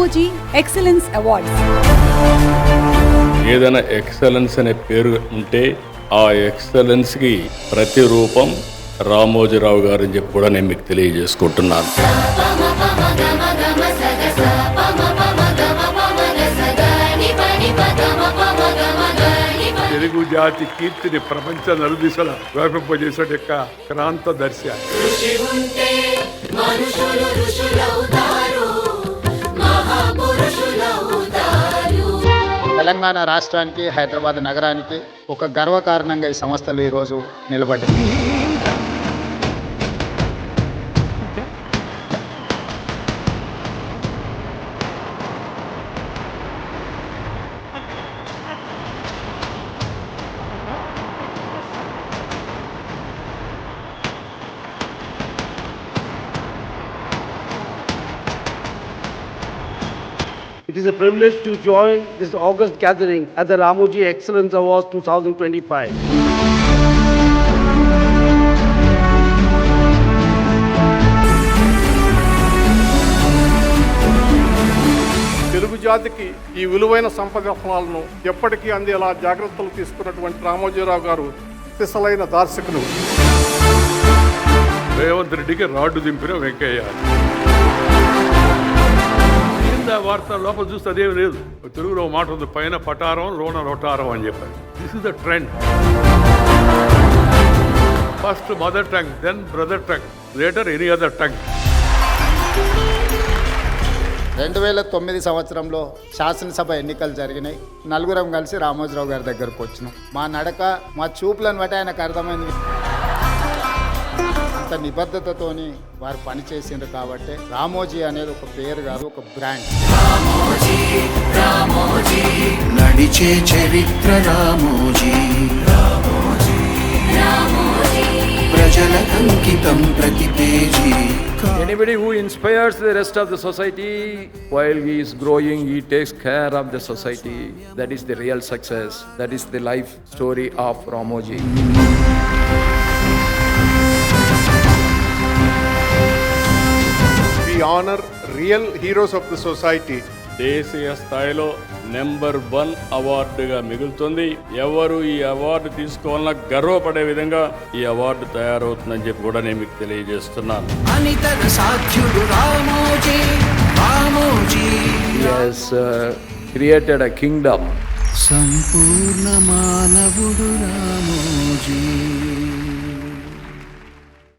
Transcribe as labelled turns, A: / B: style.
A: Ramoji excellence awards.
B: ఏదైనా excellence అనే పేరు ఉంటే ఆ ఎక్సలెన్స్కి ప్రతిరూపం రామోజీరావు గారు అని చెప్పి కూడా నేను మీకు తెలియజేసుకుంటున్నాను.
C: తెలుగు జాతి కీర్తిని ప్రపంచ నలుదిశల వ్యాపింపజేసే యొక్క క్రాంతదర్శి.
D: తెలంగాణ రాష్ట్రానికి, హైదరాబాద్ నగరానికి ఒక గర్వకారణంగా ఈ సంస్థలు ఈరోజు నిలబడ్డాయి.
E: It is a privilege to join this August gathering at the Ramoji Excellence Awards 2025.
C: Telugu జాతికి ఈ విలువైన సంపద ఫలాలను ఎప్పటికీ అందేలా జాగ్రత్తలు తీసుకున్నటువంటి రామోజీరావు గారు సిసలైన దార్శకులు. రేవంత్ రెడ్డికి రాడ్డు దింపిన వెంకయ్య. వార్త లోపల చూస్తే అదేం లేదు. తెలుగులో మాట ఉంది, పైన పటారం లోన లొటారం అని చెప్పారు. This is the trend. First mother tongue, then brother tongue, later any other tongue.
D: 2009 సంవత్సరంలో శాసనసభ ఎన్నికలు జరిగినాయి. నలుగురం కలిసి రామోజీరావు గారి దగ్గరకు వచ్చినాం. మా నడక, మా చూపులను బట్టి ఆయనకు అర్థమైంది. అంత నిబద్ధతతోని వారు పనిచేసిండ్రు కాబట్టి రామోజీ అనేది ఒక పేరు కాదు, ఒక బ్రాండ్.
F: నడిచే చరిత్ర రామోజీ, ప్రజలకంకితం ప్రతి page.
G: Anybody who inspires the rest of the society while he is growing, he takes care of the society. That is the real success. That is the life story of Ramoji.
C: We honor real heroes of the society.
B: దేశీయ స్థాయిలో number 1 అవార్డుగా మిగులుతుంది. ఎవరు ఈ award తీసుకోవాలన్నా గర్వపడే విధంగా ఈ award తయారవుతుందని చెప్పి కూడా నేను మీకు తెలియజేస్తున్నాను.
G: He has created a kingdom.
F: సంపూర్ణ మానవుడు రామోజీ.